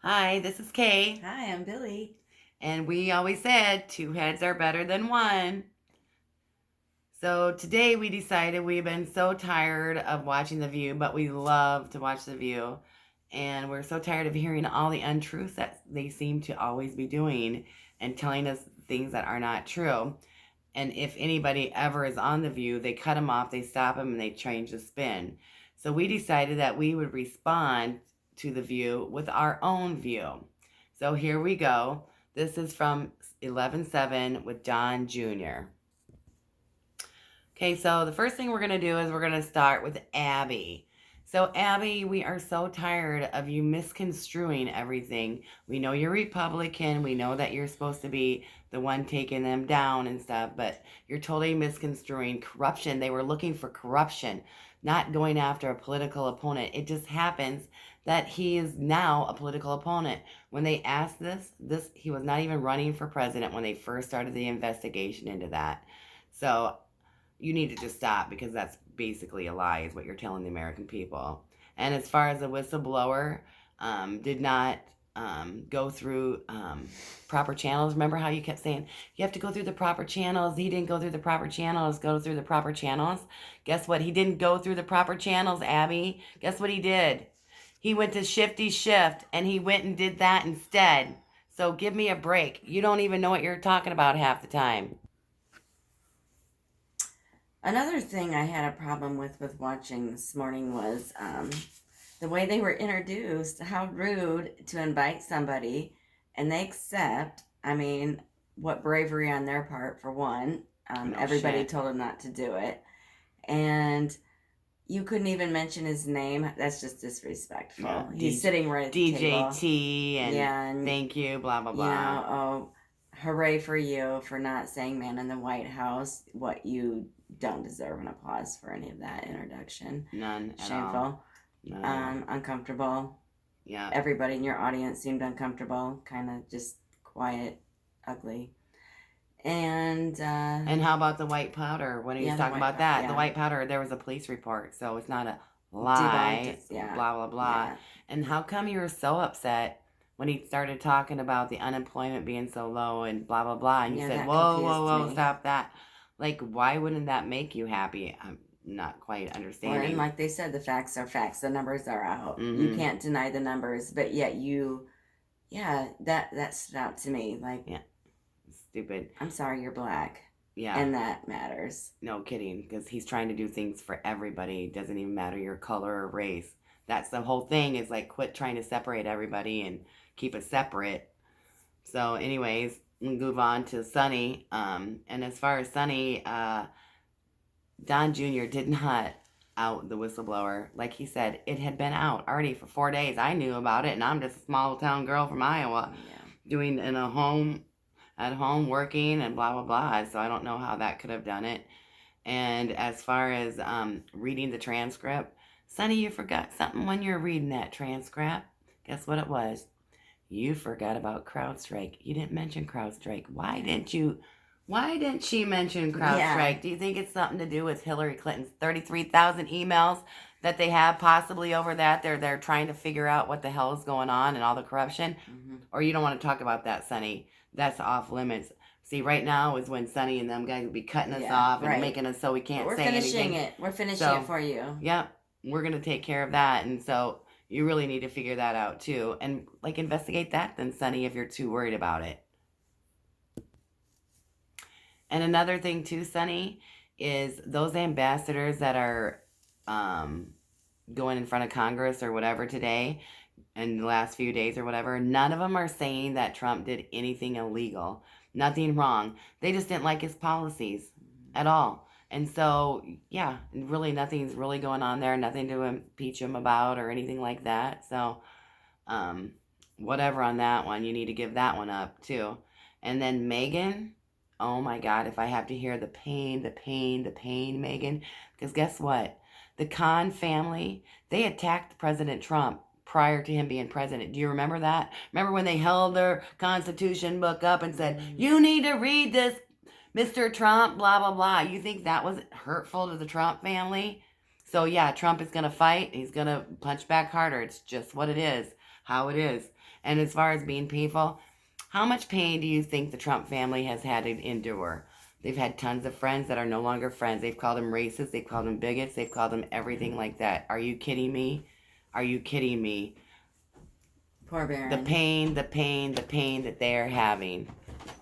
Hi, this is Kay, Hi, I'm Billy. and we always said two heads are better than one. So today we decided we've been so tired of watching The View, but we love to watch The View. And we're so tired of hearing all the untruths that they seem to always be doing and telling us things that are not true. And if anybody ever is on The View, they cut them off, they stop them, and they change the spin. So we decided that we would respond to The View with our own view. So here we go. This is from 11/7 with John Jr. Okay, so the first thing we're going to do is we're going to start with Abby. So, Abby, we are so tired of you misconstruing everything. We know you're Republican. We know that you're supposed to be the one taking them down and stuff, but you're totally misconstruing corruption. They were looking for corruption, not going after a political opponent. It just happens that he is now a political opponent. When they asked this he was not even running for president when they first started the investigation into that. So, you need to just stop because that's basically a lie, is what you're telling the American people. And as far as the whistleblower, did not go through proper channels. Remember how you kept saying you have to go through the proper channels? He didn't go through the proper channels. Go through the proper channels. Guess what? He didn't go through the proper channels, Abby. Guess what he did? He went to Shifty Shift and he went and did that instead. So give me a break. You don't even know what you're talking about half the time. Another thing I had a problem with watching this morning was the way they were introduced. How rude to invite somebody and they accept. I mean, what bravery on their part, for one. No Everybody shit. told them not to do it. And you couldn't even mention his name. That's just disrespectful. Yeah, He's sitting right at the table. DJT and Yeah, and thank you, blah blah you blah. know, oh, hooray for you for not saying man in the White House. What, you don't deserve an applause for any of that introduction. None at all. Shameful. None at all. Uncomfortable. Yeah. Everybody in your audience seemed uncomfortable, kind of just quiet, ugly. And how about the white powder? When he was yeah, the talking white about that, the yeah, white powder, there was a police report, so it's not a debunked lie. it. Yeah, Blah blah blah. yeah, And how come you were so upset when he started talking about the unemployment being so low and blah blah blah? And you yeah. said, That "Whoa, whoa, confused whoa, me. stop that!" Like, why wouldn't that make you happy? I'm not quite And understanding. like they said, the facts are facts. The numbers are out. You Mm-hmm. can't deny the numbers, but yet yeah, that stood out to me. Like, Yeah, stupid. I'm sorry, you're black. Yeah. And that matters. No kidding, because he's trying to do things for everybody. It doesn't even matter your color or race. That's the whole thing, is like quit trying to separate everybody and keep it separate. So, anyways, we move on to Sonny. And as far as Sonny, Don Jr. did not out the whistleblower. Like he said, it had been out already for 4 days. I knew about it, and I'm just a small town girl from Iowa Yeah. doing in a home, at home, working and blah, blah, blah. So I don't know how that could have done it. And as far as reading the transcript, Sonny, you forgot something when you were reading that transcript. Guess what it was? You forgot about CrowdStrike. You didn't mention CrowdStrike. Why didn't you? Why didn't she mention CrowdStrike? Yeah. Do you think it's something to do with Hillary Clinton's 33,000 emails that they have possibly over that? They're trying to figure out what the hell is going on and all the corruption. Mm-hmm. Or you don't want to talk about that, Sonny? That's off limits. See, right now is when Sonny and them guys will be cutting us off and making us so we can't We're say finishing anything. it. We're finishing it for you. Yep, we're gonna take care of that, and so you really need to figure that out too, and like investigate that then, Sonny, if you're too worried about it. And another thing too, Sonny, is those ambassadors that are going in front of Congress or whatever today, in the last few days or whatever, none of them are saying that Trump did anything illegal, nothing wrong. They just didn't like his policies at all. And so, yeah, really nothing's really going on there, nothing to impeach him about or anything like that. So, um, whatever on that one, you need to give that one up too. And then Megan, oh my God, if I have to hear the pain, the pain, the pain, Megan, because guess what? The Khan family, they attacked President Trump prior to him being president. Do you remember that? Remember when they held their Constitution book up and said, you need to read this, Mr. Trump, blah, blah, blah. You think that was hurtful to the Trump family? So, yeah, Trump is going to fight. He's going to punch back harder. It's just what it is. how it is. And as far as being painful, how much pain do you think the Trump family has had to endure? They've had tons of friends that are no longer friends. They've called them racist. They've called them bigots. They've called them everything like that. Are you kidding me? Are you kidding me? Poor The Baron. pain, the pain, the pain that they are having.